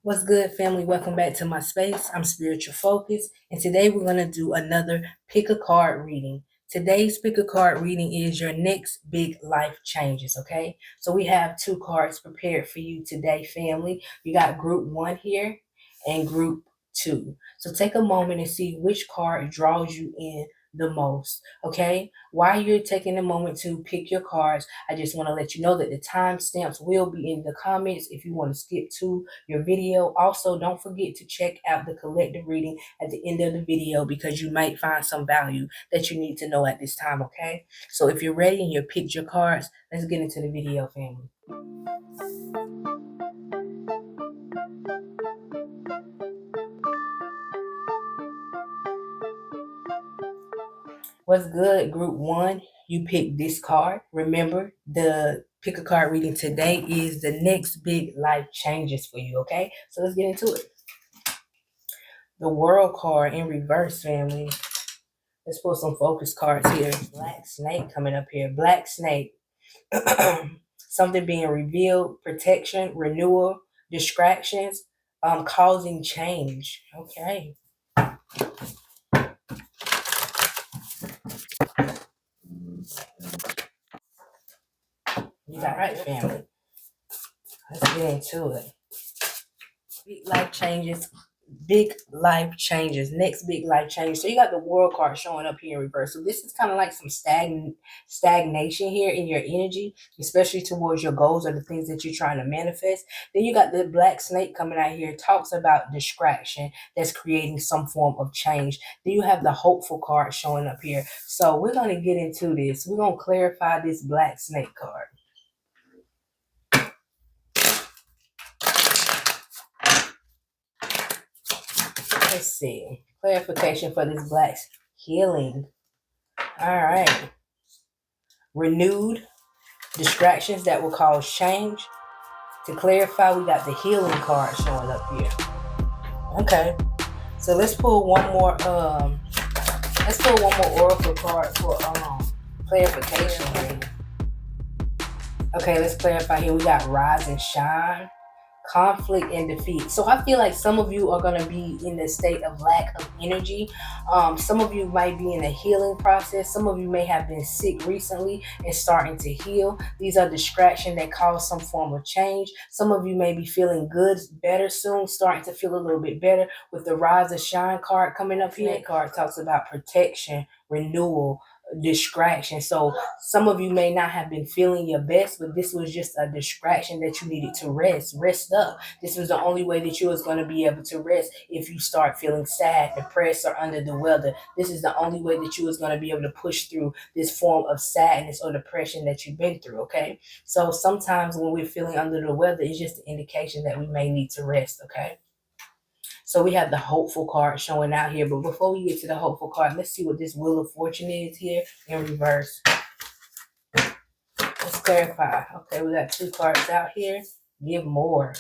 What's good, family? Welcome back to my space. I'm Spiritual Focus, and today we're going to do another pick a card reading. Today's pick a card reading is your next big life changes, okay? So we have two cards prepared for you today, family. You got group one here and group two. So take a moment and see which card draws you in the most, okay? While you're taking a moment to pick your cards, I just want to let you know that the timestamps will be in the comments if you want to skip to your video. Also, don't forget to check out the collective reading at the end of the video because you might find some value that you need to know at this time, okay? So if you're ready and you've picked your cards, let's get into the video, family. What's good, group one? You picked this card. Remember, the pick a card reading today is the next big life changes for you, okay? So let's get into it. The World card in reverse, family. Let's put some focus cards here. Black Snake coming up here. Black Snake. Something being revealed, protection, renewal, distractions, causing change. Okay. You got right, family. Let's get into it. Big life changes. Big life changes. Next big life change. So you got the World card showing up here in reverse. So this is kind of like some stagnation here in your energy, especially towards your goals or the things that you're trying to manifest. Then you got the Black Snake coming out here. Talks about distraction that's creating some form of change. Then you have the Hopeful card showing up here. So we're going to get into this. We're going to clarify this Black Snake card. Let's see. Clarification for this Black healing. All right. Renewed distractions that will cause change. To clarify, we got the healing card showing up here. Okay. So let's pull one more oracle card for clarification here. Okay, let's clarify here. We got rise and shine, conflict and defeat. So I feel like some of you are going to be in a state of lack of energy. Some of you might be in a healing process. Some of you may have been sick recently and starting to heal. These are distractions that cause some form of change. Some of you may be feeling good, better soon, starting to feel a little bit better with the rise and shine card coming up here. That card talks about protection, renewal, distraction. So some of you may not have been feeling your best, but this was just a distraction that you needed to rest up. This was the only way that you was going to be able to rest. If you start feeling sad, depressed, or under the weather, this is the only way that you was going to be able to push through this form of sadness or depression that you've been through. Okay, so sometimes when we're feeling under the weather, it's just an indication that we may need to rest. Okay. So we have the hopeful card showing out here. But before we get to the hopeful card, let's see what this Wheel of Fortune is here in reverse. Let's clarify. Okay, we got two cards out here. Give more.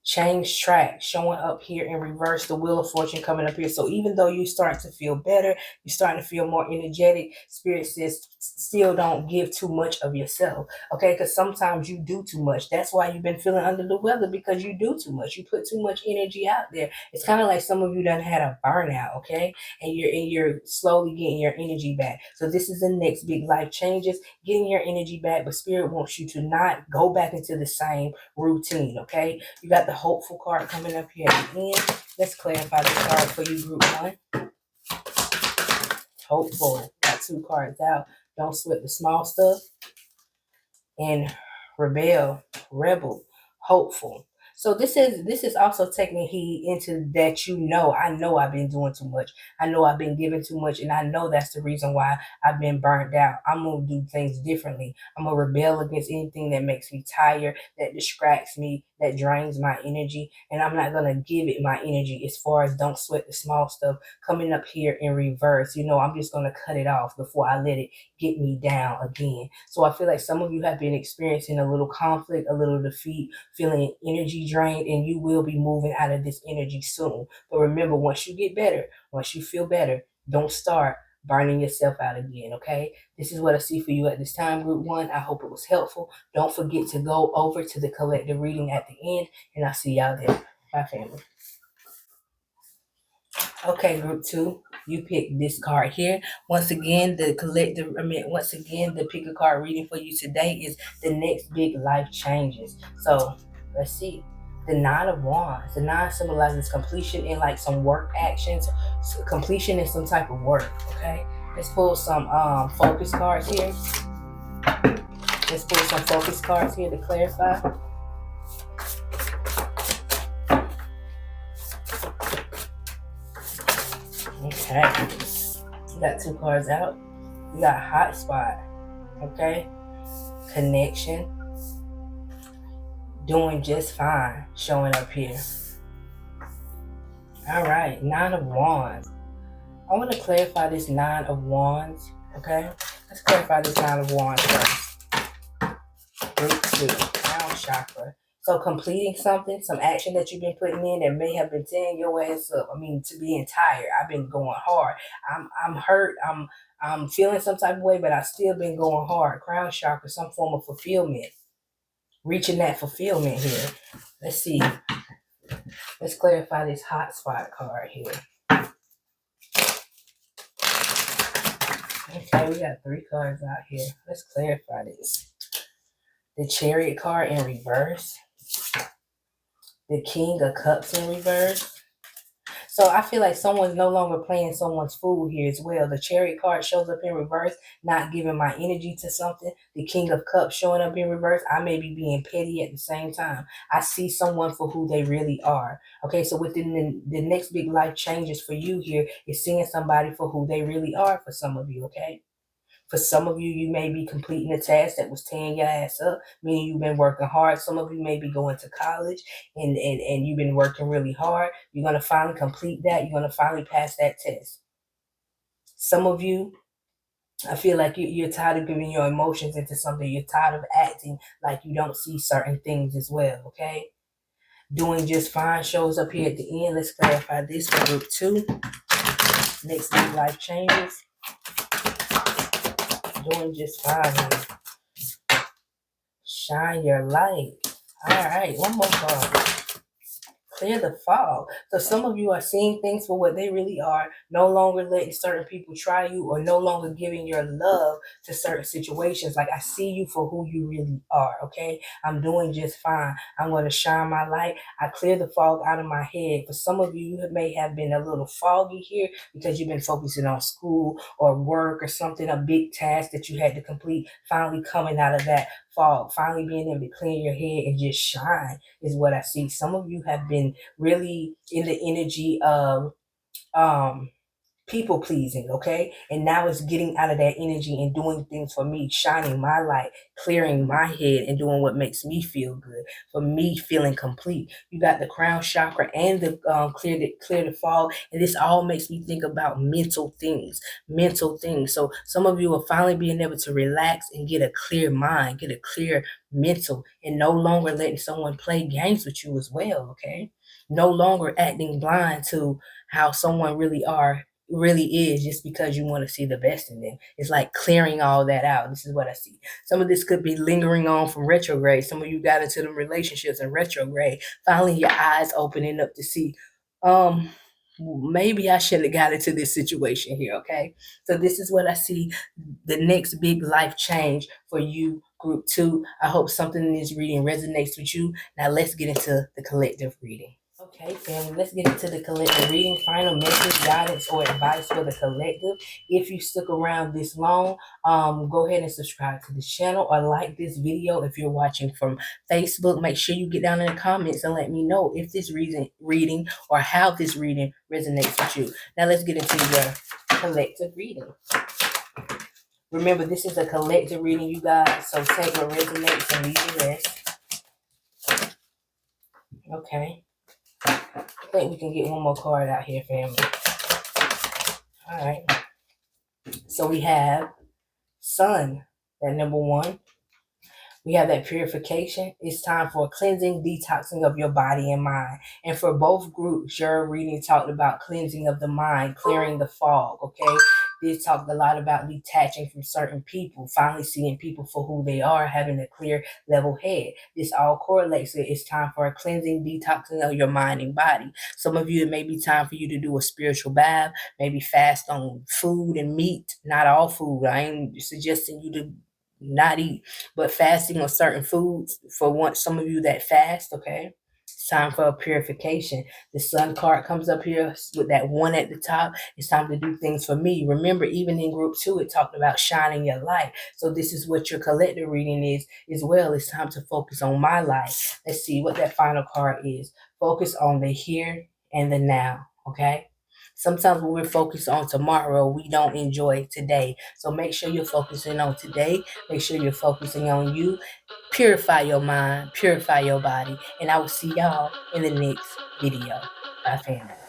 Change track showing up here in reverse, the Wheel of Fortune coming up here. So even though you start to feel better, you're starting to feel more energetic, Spirit says still don't give too much of yourself, okay? Because sometimes you do too much. That's why you've been feeling under the weather, because you do too much. You put too much energy out there. It's kind of like some of you done had a burnout, okay? And you're slowly getting your energy back. So this is the next big life changes, getting your energy back, but Spirit wants you to not go back into the same routine, okay? You got the hopeful card coming up here at the end. Let's clarify the card for you, group one. Hopeful. Got two cards out. Don't sweat the small stuff. And rebel, hopeful. So this is also taking heed into that. I know I've been doing too much. I know I've been giving too much, and I know that's the reason why I've been burned out. I'm gonna do things differently. I'm gonna rebel against anything that makes me tired, that distracts me, that drains my energy, and I'm not gonna give it my energy. As far as don't sweat the small stuff coming up here in reverse, I'm just gonna cut it off before I let it get me down again. So I feel like some of you have been experiencing a little conflict, a little defeat, feeling energy drained, and you will be moving out of this energy soon. But remember, once you get better, once you feel better, don't start burning yourself out again, okay? This is what I see for you at this time, Group 1. I hope it was helpful. Don't forget to go over to the collective reading at the end, and I'll see y'all there. Bye, family. Okay, Group 2, you picked this card here. Once again, the pick a card reading for you today is the next big life changes. So let's see. The Nine of Wands. The Nine symbolizes completion in like some work actions, completion in some type of work. Okay, let's pull some focus cards here. Let's pull some focus cards here to clarify. Okay, we got 2 cards out. We got hot spot. Okay, connection, doing just fine, showing up here. All right, Nine of Wands. I want to clarify this Nine of Wands. Okay, let's clarify this Nine of Wands first. Group 2, crown chakra. So completing something, some action that you've been putting in that may have been tearing your ass up. I mean, to being tired. I've been going hard. I'm hurt. I'm feeling some type of way, but I've still been going hard. Crown chakra, some form of fulfillment. Reaching that fulfillment here. Let's see. Let's clarify this hot spot card here. Okay, we got 3 cards out here. Let's clarify this. The Chariot card in reverse. The King of Cups in reverse. So I feel like someone's no longer playing someone's fool here as well. The Chariot card shows up in reverse, not giving my energy to something. The King of Cups showing up in reverse. I may be being petty at the same time. I see someone for who they really are. Okay, so within the next big life changes for you here is seeing somebody for who they really are for some of you, okay? For some of you, you may be completing a task that was tearing your ass up, meaning you've been working hard. Some of you may be going to college and you've been working really hard. You're going to finally complete that. You're going to finally pass that test. Some of you, I feel like you're tired of giving your emotions into something. You're tired of acting like you don't see certain things as well, okay? Doing just fine shows up here at the end. Let's clarify this for Group 2. Next big life changes. Doing just fine here. Shine your light. All right, one more card. Clear the fog. So some of you are seeing things for what they really are, no longer letting certain people try you or no longer giving your love to certain situations. Like, I see you for who you really are, okay? I'm doing just fine. I'm going to shine my light. I clear the fog out of my head. For some of you, you may have been a little foggy here because you've been focusing on school or work or something, a big task that you had to complete, finally coming out of that fog, finally being able to clear your head and just shine is what I see. Some of you have been really in the energy of people pleasing, okay? And now it's getting out of that energy and doing things for me, shining my light, clearing my head, and doing what makes me feel good, for me feeling complete. You got the crown chakra and the clear the fog, and this all makes me think about mental things. So some of you are finally being able to relax and get a clear mind, get a clear mental, and no longer letting someone play games with you as well, okay? No longer acting blind to how someone really is just because you want to see the best in them. It's like clearing all that out. This is what I see. Some of this could be lingering on from retrograde. Some of you got into them relationships in retrograde. Finally, your eyes opening up to see, maybe I shouldn't have got into this situation here, okay? So this is what I see, the next big life change for you, Group 2. I hope something in this reading resonates with you. Now let's get into the collective reading. Okay, family, let's get into the collective reading. Final message, guidance, or advice for the collective. If you stuck around this long, go ahead and subscribe to this channel or like this video. If you're watching from Facebook, make sure you get down in the comments and let me know if this reading or how this reading resonates with you. Now let's get into your collective reading. Remember, this is a collective reading, you guys, so take what resonates and leave the rest. Okay. I think we can get one more card out here, family. All right. So we have Sun, that number 1. We have that purification. It's time for cleansing, detoxing of your body and mind. And for both groups, your reading talked about cleansing of the mind, clearing the fog, okay? This talked a lot about detaching from certain people, finally seeing people for who they are, having a clear, level head. This all correlates with it's time for a cleansing, detoxing of your mind and body. Some of you, it may be time for you to do a spiritual bath, maybe fast on food and meat, not all food. I ain't suggesting you to not eat, but fasting on certain foods for some of you that fast, okay? It's time for a purification. The sun card comes up here with that one at the top. It's time to do things for me. Remember, even in group 2, it talked about shining your light. So this is what your collective reading is as well. It's time to focus on my life. Let's see what that final card is. Focus on the here and the now, okay? Sometimes when we're focused on tomorrow, we don't enjoy today. So make sure you're focusing on today. Make sure you're focusing on you. Purify your mind, purify your body. And I will see y'all in the next video. Bye, family.